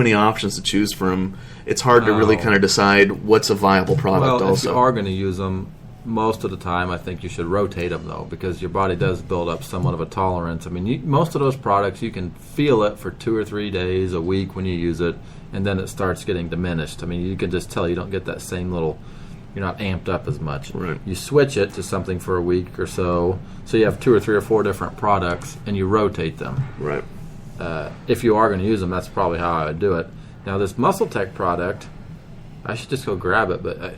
many options to choose from. It's hard to really kind of decide what's a viable product. Well, if you are going to use them, most of the time I think you should rotate them, though, because your body does build up somewhat of a tolerance. I mean, most of those products, you can feel it for 2 or 3 days, a week when you use it, and then it starts getting diminished. I mean, you can just tell you don't get that same little... You're not amped up as much. Right. You switch it to something for a week or so you have 2 or 3 or 4 different products, and you rotate them. Right. If you are going to use them, that's probably how I would do it. Now, this MuscleTech product, I should just go grab it, but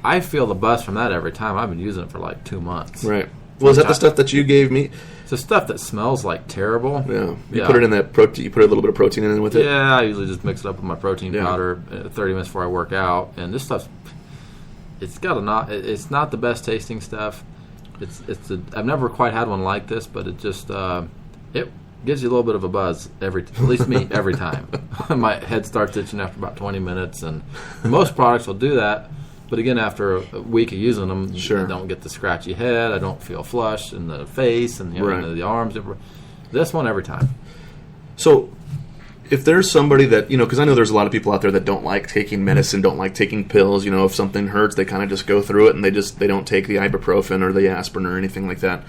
I feel the buzz from that every time. I've been using it for like 2 months. Right. Well, is that the stuff that you gave me? It's the stuff that smells like terrible. Yeah. You put it in that protein. You put a little bit of protein in with it. Yeah, I usually just mix it up with my protein powder 30 minutes before I work out, and this stuff's it's not the best tasting stuff. I've never quite had one like this, but it just it gives you a little bit of a buzz at least me every time. My head starts itching after about 20 minutes, and most products will do that. But again, after a week of using them, I don't get the scratchy head. I don't feel flushed in the face and the arms. This one every time. So, if there's somebody that, because I know there's a lot of people out there that don't like taking medicine, don't like taking pills, if something hurts, they kind of just go through it and they don't take the ibuprofen or the aspirin or anything like that.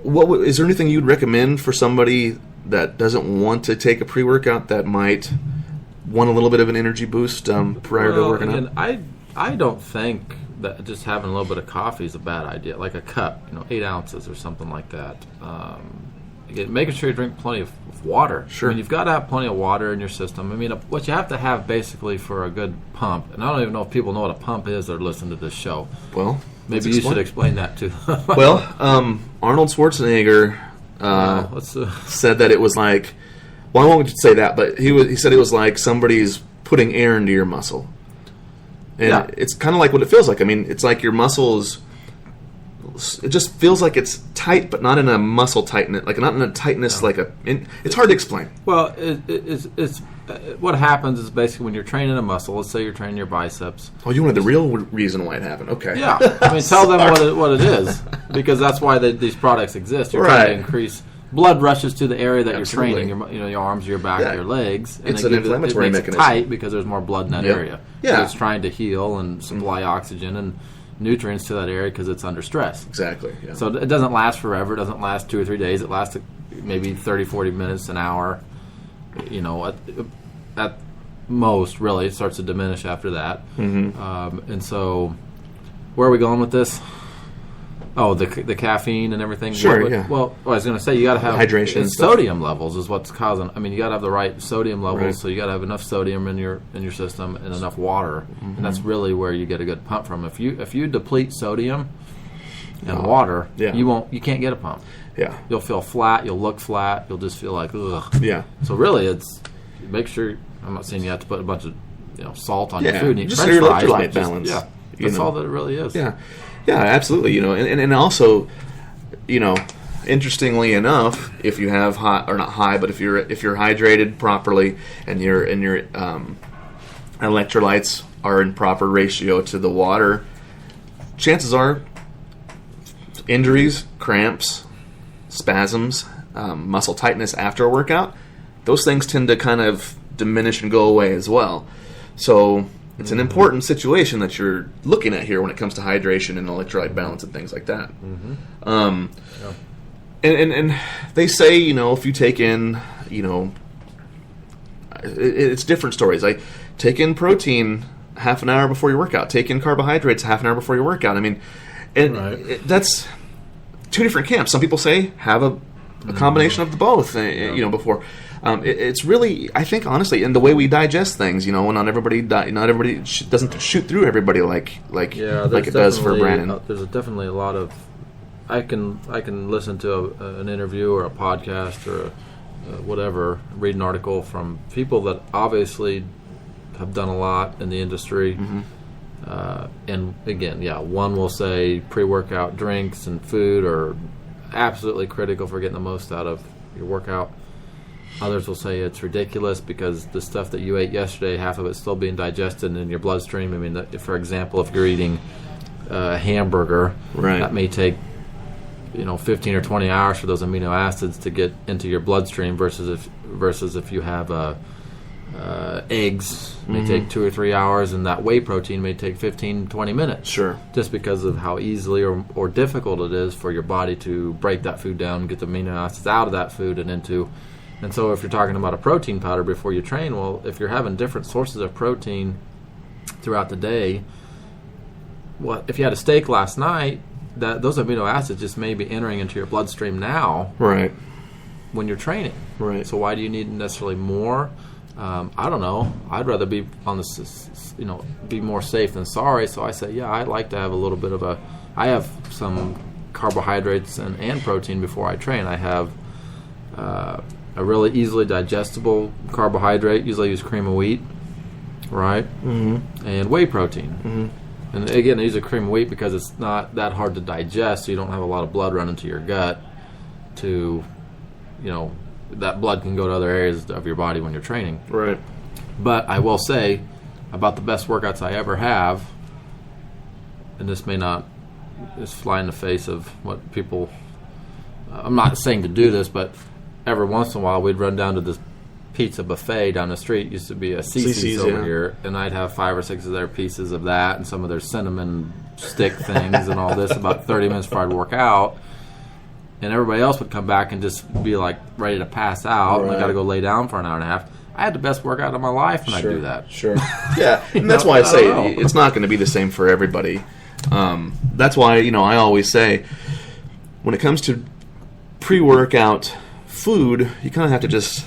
Is there anything you'd recommend for somebody that doesn't want to take a pre-workout that might want a little bit of an energy boost prior to working out? I don't think that just having a little bit of coffee is a bad idea, like a cup, 8 ounces or something like that. Making sure you drink plenty of water. Sure. I mean, you've got to have plenty of water in your system. I mean, what you have to have basically for a good pump, and I don't even know if people know what a pump is that are listening to this show. Well, maybe you should explain that to them. Well, Arnold Schwarzenegger said that it was like, well, I won't say that, but he said it was like somebody's putting air into your muscle. And it's kind of like what it feels like. I mean, it's like your muscles... It just feels like it's tight, but not in a muscle tightness, like not in a tightness it's hard to explain. Well, it's what happens is basically when you're training a muscle. Let's say you're training your biceps. Oh, you wanted the real reason why it happened? Okay. Yeah, I mean, tell them what it is, because that's why these products exist. You're trying to increase blood rushes to the area that you're training. Your arms, your back, your legs. And it's an inflammatory mechanism. It tight because there's more blood in that area. Yeah. So it's trying to heal and supply oxygen and nutrients to that area because it's under stress. Exactly. Yeah. So it doesn't last forever. It doesn't last 2 or 3 days. It lasts maybe 30, 40 minutes, an hour. At most, really. It starts to diminish after that. Mm-hmm. And so, where are we going with this? Oh, the caffeine and everything. Sure. Well, I was going to say you got to have hydration. Sodium levels is what's causing. I mean, you got to have the right sodium levels. Right. So you got to have enough sodium in your system and enough water, and that's really where you get a good pump from. If you deplete sodium and water, you can't get a pump. Yeah. You'll feel flat. You'll look flat. You'll just feel like ugh. Yeah. So really, it's make sure. I'm not saying you have to put a bunch of salt on your food and eat just French fries. Electrolyte balance. That's all that it really is. Yeah. Yeah, absolutely. And also, interestingly enough, if you have if you're hydrated properly and your electrolytes are in proper ratio to the water, chances are injuries, cramps, spasms, muscle tightness after a workout, those things tend to kind of diminish and go away as well. So it's an important situation that you're looking at here when it comes to hydration and electrolyte balance and things like that. And they say, if you take in, it's different stories. Like, take in protein half an hour before your workout. Take in carbohydrates half an hour before your workout. I mean, that's two different camps. Some people say have a combination of the both, before. It's really, I think, honestly, in the way we digest things, not everybody doesn't shoot through everybody like it does for Brandon. There's definitely a lot of. I can listen to an interview or a podcast or whatever, read an article from people that obviously have done a lot in the industry. And again, one will say pre-workout drinks and food are absolutely critical for getting the most out of your workout. Others will say it's ridiculous because the stuff that you ate yesterday, half of it's still being digested in your bloodstream. I mean, for example, if you're eating a hamburger, that may take 15 or 20 hours for those amino acids to get into your bloodstream versus versus if you have eggs may take 2 or 3 hours, and that whey protein may take 15, 20 minutes. Sure. Just because of how easily or difficult it is for your body to break that food down and get the amino acids out of that food and into. And so if you're talking about a protein powder before you train, well, if you're having different sources of protein throughout the day, if you had a steak last night, those amino acids just may be entering into your bloodstream now. Right. When you're training. Right. So why do you need necessarily more? I don't know. I'd rather be on this, be more safe than sorry. So I say, yeah, I'd like to have a little bit of I have some carbohydrates and protein before I train. I have a really easily digestible carbohydrate. Usually I use cream of wheat, right? Mm-hmm. And whey protein. Mm-hmm. And again, I use a cream of wheat because it's not that hard to digest, so you don't have a lot of blood running to your gut that blood can go to other areas of your body when you're training. Right. But I will say about the best workouts I ever have, and this may not just fly in the face of what people, I'm not saying to do this, but every once in a while we'd run down to this pizza buffet down the street. It used to be a CC's over here, and I'd have 5 or 6 of their pieces of that and some of their cinnamon stick things and all this about 30 minutes before I'd work out. And everybody else would come back and just be like ready to pass out. Right. And I got to go lay down for an hour and a half. I had the best workout of my life when I do that. Sure. Yeah, and that's why I say it's not going to be the same for everybody. That's why I always say when it comes to pre-workout food, you kind of have to just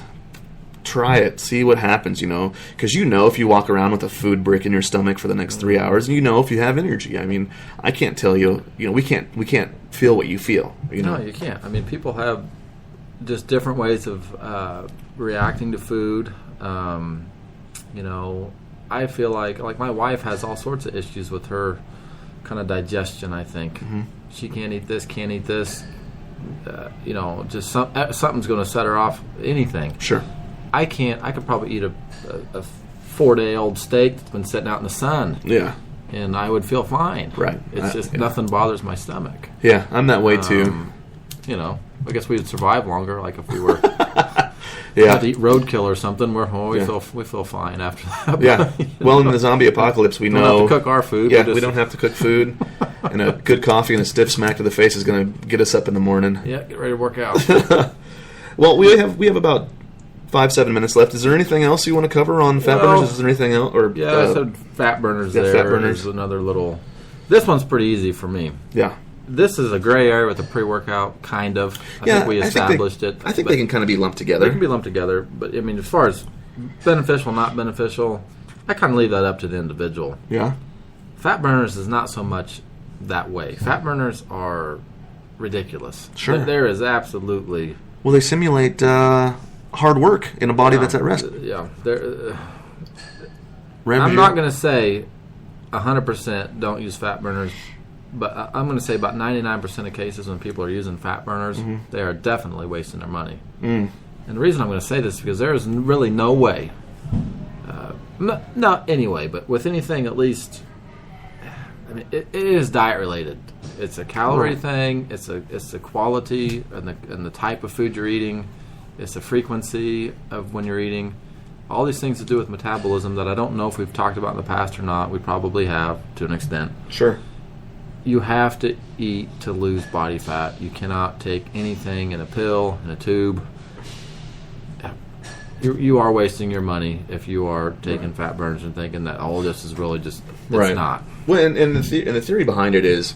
try it, see what happens, because if you walk around with a food brick in your stomach for the next 3 hours, and if you have energy. I mean, I can't tell you, we can't feel what you feel. No, you can't. I mean, people have just different ways of reacting to food. I feel like my wife has all sorts of issues with her kind of digestion. I think she can't eat this, just something's going to set her off anything. Sure. I can't. I could probably eat a 4-day-old steak that's been sitting out in the sun. Yeah. And I would feel fine. Right. It's just nothing bothers my stomach. Yeah, I'm that way too. I guess we would survive longer. Like if we were had to eat roadkill or something, we feel fine after that. Yeah. Well, in the zombie apocalypse, we don't have to cook our food. Yeah, we don't have to cook food. And a good coffee and a stiff smack to the face is going to get us up in the morning. Yeah, get ready to work out. Well, we have about 5-7 minutes left. Is there anything else you want to cover on fat burners? Is there anything else? I said fat burners there. Fat burners. Is another little. This one's pretty easy for me. Yeah. This is a gray area with a pre-workout, kind of. I think we established it. I think they can kind of be lumped together. They can be lumped together, but I mean, as far as beneficial, not beneficial, I kind of leave that up to the individual. Yeah. Fat burners is not so much that way. Fat burners are ridiculous. Sure. There is absolutely. Well, they simulate hard work in a body that's at rest. Yeah. I'm not going to say 100% don't use fat burners, but I'm going to say about 99% of cases when people are using fat burners, they are definitely wasting their money. And the reason I'm going to say this is because there is really no way, not anyway, but with anything at least, I mean, it is diet related. It's a calorie thing. It's the quality and the type of food you're eating. It's the frequency of when you're eating. All these things to do with metabolism that I don't know if we've talked about in the past or not. We probably have to an extent. Sure. You have to eat to lose body fat. You cannot take anything in a pill, in a tube. You are wasting your money if you are taking fat burners and thinking that all this is really just. It's not. Well, and the theory behind it is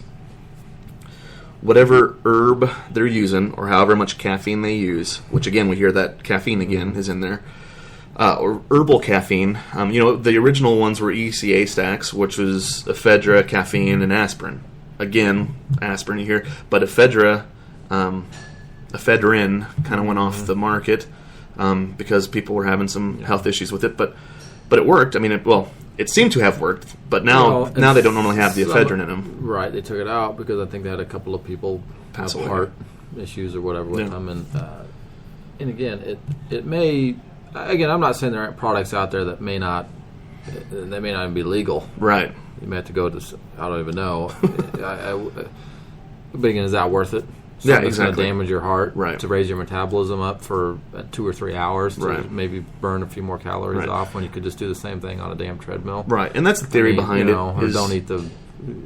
whatever herb they're using or however much caffeine they use, which again we hear that caffeine again is in there, or herbal caffeine. The original ones were ECA stacks, which was ephedra, caffeine, and aspirin. Again, aspirin you hear, but ephedrin kind of went off the market because people were having some health issues with it, but it worked. I mean, it seemed to have worked, but now they don't normally have the ephedrine in them. Right, they took it out because I think they had a couple of people have heart issues or whatever with them, and again, it may. Again, I'm not saying there aren't products out there that may not even be legal. Right. You may have to go to. I don't even know. But again, is that worth it? Something's going to damage your heart right. to raise your metabolism up for 2 or 3 hours to right. maybe burn a few more calories right. off when you could just do the same thing on a damn treadmill. Right, and that's the theory behind it. Or don't eat the...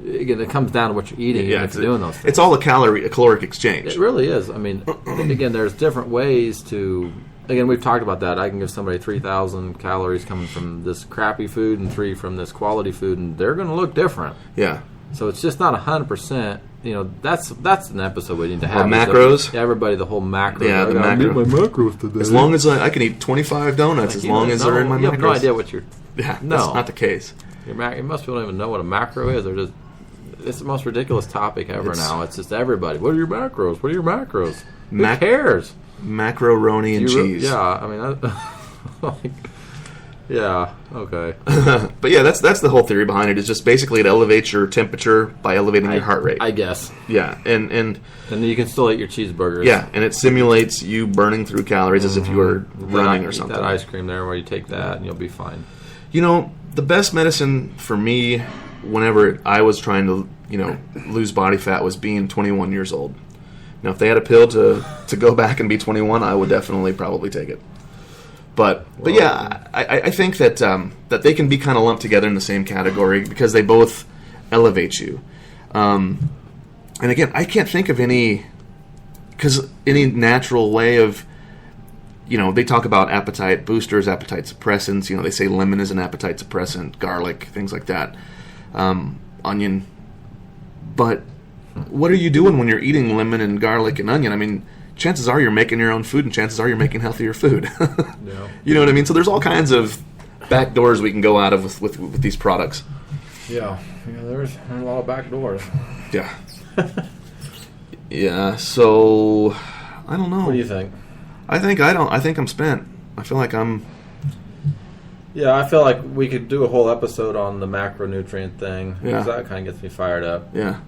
Again, it comes down to what you're eating if you're doing those things. It's all a caloric exchange. It really is. I mean, again, there's different ways to... Again, we've talked about that. I can give somebody 3,000 calories coming from this crappy food and 3 from this quality food, and they're going to look different. Yeah. So it's just not 100%. That's an episode we need to have. Macros? Everybody, the whole macro. Yeah, the macro. I need my macros today. As long as I can eat 25 donuts, as long as they're in my macros. You have no idea what you're... Yeah, that's not the case. Most people don't even know what a macro is. They're just... It's the most ridiculous topic ever now. It's just everybody. What are your macros? What are your macros? Who cares? Macaroni and cheese. Yeah, I mean... yeah, okay. But yeah, that's the whole theory behind it. Is just basically it elevates your temperature by elevating your heart rate. I guess. Yeah, and you can still eat your cheeseburgers. Yeah, and it simulates you burning through calories as if you were running or something. That ice cream there, where you take that and you'll be fine. The best medicine for me, whenever I was trying to lose body fat, was being 21 years old. Now, if they had a pill to go back and be 21, I would definitely probably take it. But yeah, I think that that they can be kind of lumped together in the same category because they both elevate you. And again, I can't think of any natural way of, they talk about appetite boosters, appetite suppressants. They say lemon is an appetite suppressant, garlic, things like that, onion. But what are you doing when you're eating lemon and garlic and onion? I mean, chances are you're making your own food, and chances are you're making healthier food. Yeah. You know what I mean? So there's all kinds of back doors we can go out of with these products. Yeah, there's a lot of back doors. Yeah. Yeah, so I don't know. What do you think? I think I'm spent. I feel like I'm... Yeah, I feel like we could do a whole episode on the macronutrient thing. Yeah. Because that kind of gets me fired up. Yeah.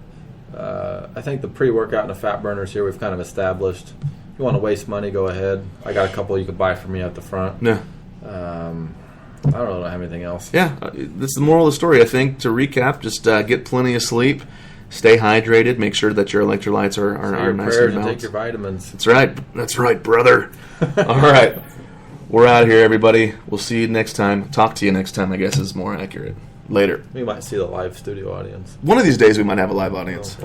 I think the pre-workout and the fat burners here we've kind of established. If you want to waste money, go ahead. I got a couple you could buy from me at the front. Yeah. I don't really have anything else. Yeah, that's the moral of the story. I think, to recap, just get plenty of sleep, stay hydrated, make sure that your electrolytes are nice and balanced. Take your vitamins. That's right, brother. All right, we're out here, everybody. We'll see you next time. Talk to you next time, I guess, is more accurate. Later. We might see the live studio audience. One of these days we might have a live audience.